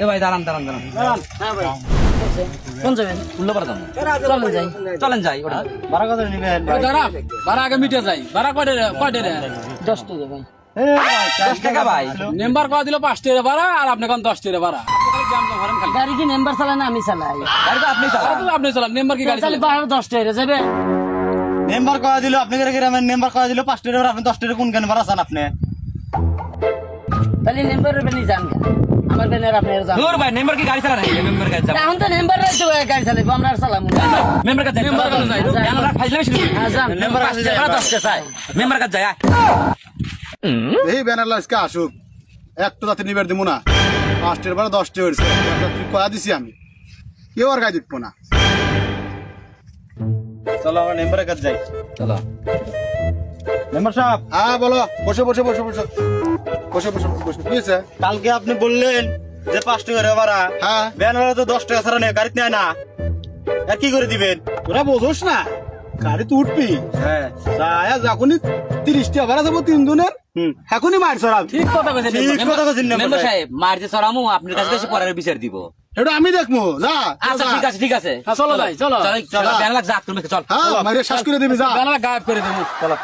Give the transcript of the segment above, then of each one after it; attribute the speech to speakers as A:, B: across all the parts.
A: এ ভাই দাঁড়ান দাঁড়ান দাঁড়ান
B: হ্যাঁ ভাই কোন যাবেন
A: উল্লাপাড়া যাবো
B: চলেন যাই
A: চলেন যাই ওটা
C: ভাড়া কত নিবেন
D: ভাড়া আগে মিটে যাই ভাড়া কয়টা
B: 10 টাকা ভাই
A: 10 টাকা ভাই
D: মেম্বার কয় দিল 5 টাকা ভাড়া আর আপনি কোন 10 টাকা ভাড়া
B: গাড়ি কি মেম্বার চালায় না আমি চালাই
A: গাড়ি তো আপনি চালান
D: আপনি চালান মেম্বার কি গাড়ি
B: তাহলে
D: চালায়
B: ভাড়া 10 টাকা যাবে
C: মেম্বার কয় দিল আপনি গ্রামের মেম্বার কয় দিল 5 টাকা আপনি 10 টাকা কোন কেন ভাড়া চান আপনি
B: তাহলে মেম্বারের বেনি যান আমার বেনের আপনার যান
A: দূর ভাই মেম্বার কি গাড়ি চালান মেম্বার গাড়ি চালান
B: এখন তো মেম্বারের তো গাড়ি চালাবো আমরা আর চালাবো
A: মেম্বার কাছে মেম্বার কাছে যাই আমরা ফাইজলামি শুরু
B: হ্যাঁ যান
A: মেম্বার কাছে যাই 10 টাকা চাই মেম্বার কাছে যাই
E: এই ব্যানার লাইসকে আসুক একটু যাতে নিবার দিব না 5 টাকার ভাড়া 10 টাকা হয়েছে তুই কয়া দিছি আমি কেউ আর গায়ে দিব না
C: চলো আমরা মেম্বারের কাছে যাই
A: চলো
C: মেম্বার সাহেব
E: হ্যাঁ বলো বসে বসে বসে বসে বসে বসে বসে কি হয়েছে
C: কালকে আপনি বললেন যে 5 টাকা রে ভাড়া
E: হ্যাঁ
C: ব্যানারে তো 10 টাকা ছাড়া নেই গাড়িতে নেয় না আর কি করে দিবেন
E: তোরা বোঝোস না গাড়ি তো উঠবি
C: হ্যাঁ
E: যায় যখনই 30 টাকা ভাড়া যাবো 3 জনের এখনই মার সরাব
D: ঠিক কথা কইছেন
C: ঠিক কথা কইছেন
A: মেম্বার সাহেব মারতে সরামু আপনার কাছে এসে পরের বিচার দিব
E: এটা আমি দেখবো যা
A: আচ্ছা ঠিক আছে ঠিক আছে
D: হ্যাঁ চলো যাই চলো
A: চল চল ব্যান লাগ যা তুমি চল
E: হ্যাঁ মারিয়ে শ্বাস করে দিবি যা
D: গানা গায়েব করে দেবো চলো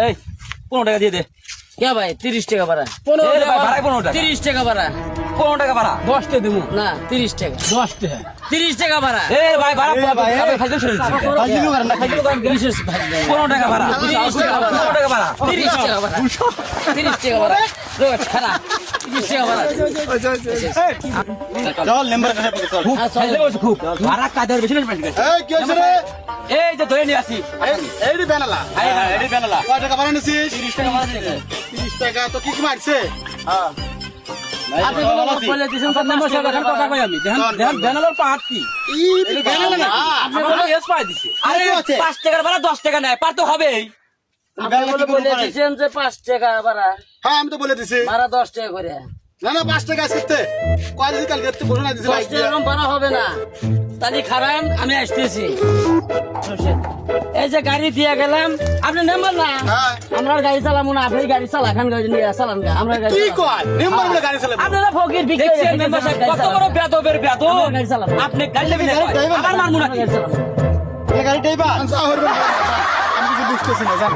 A: এই 15 টাকা দিয়ে দে
B: কে ভাই 30 টাকা ভাড়া
A: এই রে ভাই ভাড়াই 15 টাকা
B: 30 টাকা ভাড়া
A: 15 টাকা ভাড়া
D: 10 টাকা দেবো
B: না 30 টাকা
D: 10 টাকা
B: 30 টাকা ভাড়া
A: এই ভাই ভাড়া ফাইজলামি শুরু হয়েছে 15 টাকা ভাড়া 15 টাকা ভাড়া
B: 30 টাকা ভাড়া 30 টাকা ভাড়া রোজ খানা 30 টাকা ভাড়া
C: চল মেম্বার কাছে চল
B: হ্যাঁ চল
A: ফাইজলামি হচ্ছে খুব ভাড়া কাদের বেশি পেমেন্ট করছে
E: এই কি হয়েছে রে
A: এই যে ধরে নিয়ে আসি
E: এই রে ব্যানালা
A: এই এই বেনালা
E: কয় টাকা ভাড়া নিছিস
A: 30 টাকা ভাড়া দিতে
E: 30 টাকা তো কি কি মারছে হ্যাঁ
B: আপনি বলে দিছেন তো
D: মেম্বার সাহেব এখন কথা কই আমি দেখেন দেখেন ব্যানারের পাহাড় কি
E: এই ব্যানালা না
D: আপনি বলে এস পাই দিছে
A: আরে 5 টাকার ভাড়া 10 টাকা নেয় পার তো হবেই
B: আপনি বলে দিছেন যে 5 টাকা ভাড়া
E: হ্যাঁ আমি তো বলে দিছি
B: ভাড়া 10 টাকা করে
E: না না 5 টাকা আসতে কয় দিন কালকে তুই ঘোষণা দিছিস
B: 10 টাকা এরকম ভাড়া হবে না তাহলে খারান আমি আসতেছি এই যে গাড়ি দিয়ে গেলাম আপনি নেবেন না
E: হ্যাঁ
B: আমরা গাড়ি চালাবো না আপনি গাড়ি চালাখান গাড়ি নিয়ে চালান আমরা গাড়ি
E: কি
B: চালাবো।
E: কয় নেম্বার বলে গাড়ি চালাবো
B: আপনারা ফকির বিক্রি
A: দেখছেন মেম্বার সাহেব কত বড় বেয়াদবের বেয়াদব
B: গাড়ি চালাবো
A: আপনি গাড়ি নেবেন আবার মারমু নাকি
B: গাড়ি চালাবো
C: গাড়িটাই বা
E: আমি কিছু বুঝতেছি না জান